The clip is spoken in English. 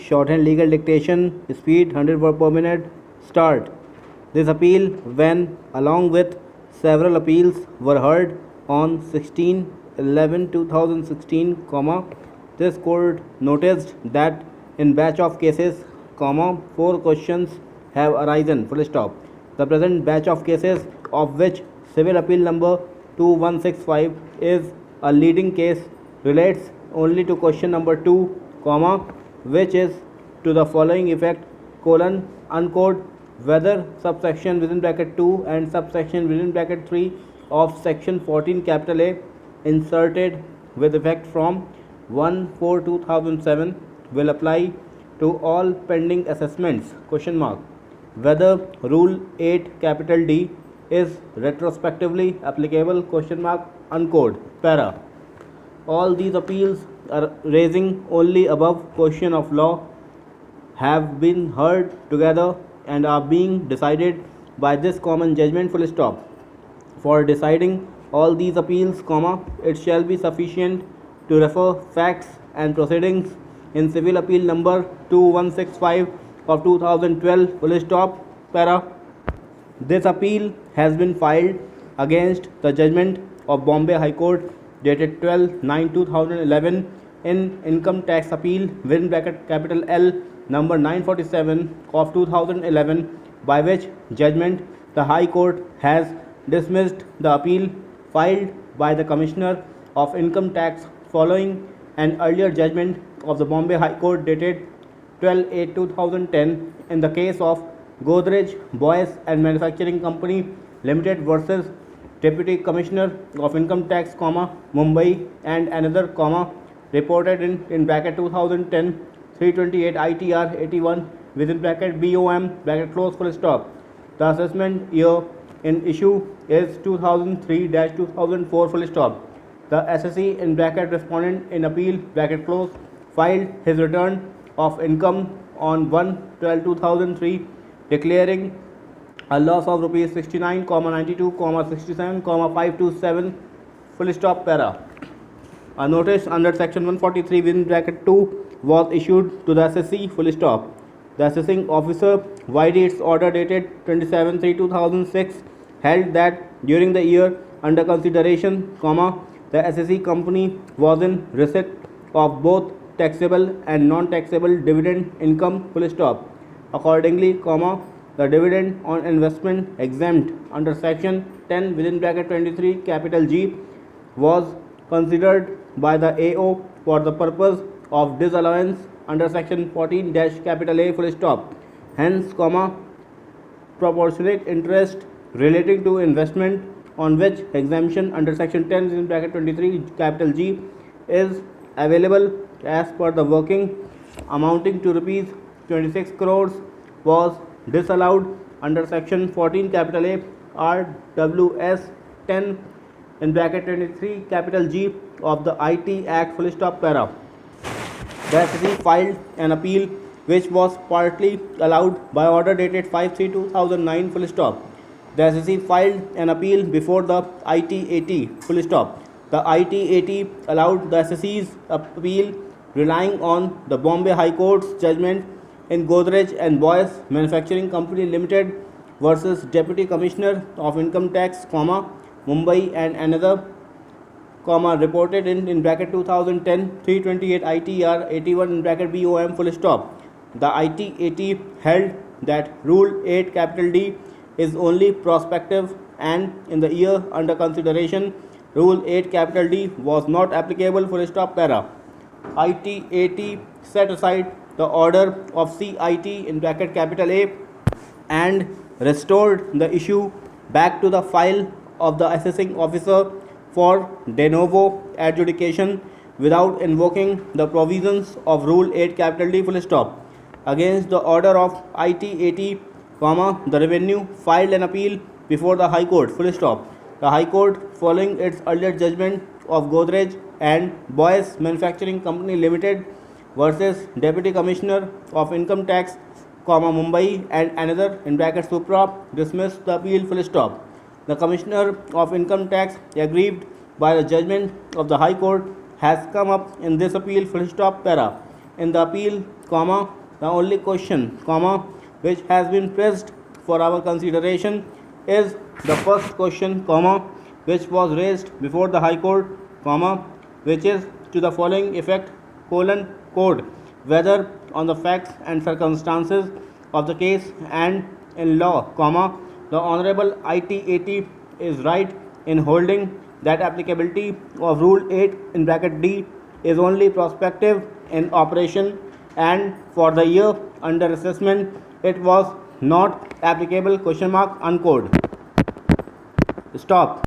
shorthand legal dictation, speed 100 word per minute, start. This appeal, when along with several appeals, were heard on 16/11/2016, this court noticed that in batch of cases, 4 questions have arisen, full stop. The present batch of cases, of which civil appeal number 2165 is a leading case, relates only to question number 2, which is to the following effect, uncode, whether subsection within bracket 2 and subsection within bracket 3 of section 14 capital A inserted with effect from 1/4/2007 will apply to all pending assessments, whether rule 8 capital D is retrospectively applicable, uncode, para. All these appeals are raising only above question of law have been heard together and are being decided by this common judgment, full stop. For deciding all these appeals, it shall be sufficient to refer facts and proceedings in civil appeal number 2165 of 2012, full stop, para. This appeal has been filed against the judgment of Bombay High Court dated 12/9/2011 in income tax appeal within bracket capital L number 947 of 2011, by which judgment the High Court has dismissed the appeal filed by the Commissioner of Income Tax following an earlier judgment of the Bombay High Court dated 12/8/2010 in the case of Godrej Boys and Manufacturing Company Limited versus Deputy Commissioner of Income Tax, Mumbai, and another, reported in bracket 2010 328 ITR 81 within bracket BOM bracket close, full stop. The assessment year in issue is 2003-2004, full stop. The SSE in bracket respondent in appeal bracket close filed his return of income on 1/12/2003 declaring a loss of rupees 69,92,67,527, full stop, para. A notice under section 143 within bracket 2 was issued to the SSE, full stop. The assessing officer, vide its order dated 27/3/2006, held that during the year under consideration, the SSE company was in receipt of both taxable and non-taxable dividend income, full stop. Accordingly, the dividend on investment exempt under section 10 within bracket 23 capital G was considered by the AO for the purpose of disallowance under section 14 capital A, full stop. Hence, proportionate interest relating to investment on which exemption under section 10 within bracket 23 capital G is available as per the working amounting to rupees 26 crores was disallowed under section 14 capital A RWS 10 in bracket 23 capital G of the IT Act, full stop, para. The SSE filed an appeal which was partly allowed by order dated 5/3/2009, full stop. The SSE filed an appeal before the ITAT, full stop. The ITAT allowed the SSE's appeal relying on the Bombay High Court's judgment in Godrej and Boys Manufacturing Company Limited versus Deputy Commissioner of Income Tax, Mumbai, and another, reported in bracket 2010 328 ITR 81 in bracket BOM, full stop. The ITAT held that Rule 8 capital D is only prospective, and in the year under consideration, Rule 8 capital D was not applicable, full stop, para. ITAT set aside the order of CIT in bracket capital A and restored the issue back to the file of the assessing officer for de novo adjudication without invoking the provisions of Rule 8 capital D, full stop. Against the order of ITAT, the revenue filed an appeal before the High Court, full stop. The High Court, following its earlier judgment of Godrej and Boys Manufacturing Company Limited versus Deputy Commissioner of Income Tax, Mumbai, and another in bracket Supra, dismissed the appeal, full stop. The Commissioner of Income Tax, aggrieved by the judgment of the High Court, has come up in this appeal, full stop, para. in the appeal, comma, the only question, comma, which has been pressed for our consideration is the first question, comma, which was raised before the High Court, comma, which is to the following effect, colon, code, whether on the facts and circumstances of the case and in law, comma, the Honorable ITAT is right in holding that applicability of Rule 8 in bracket D is only prospective in operation, and for the year under assessment it was not applicable, question mark, uncode. Stop.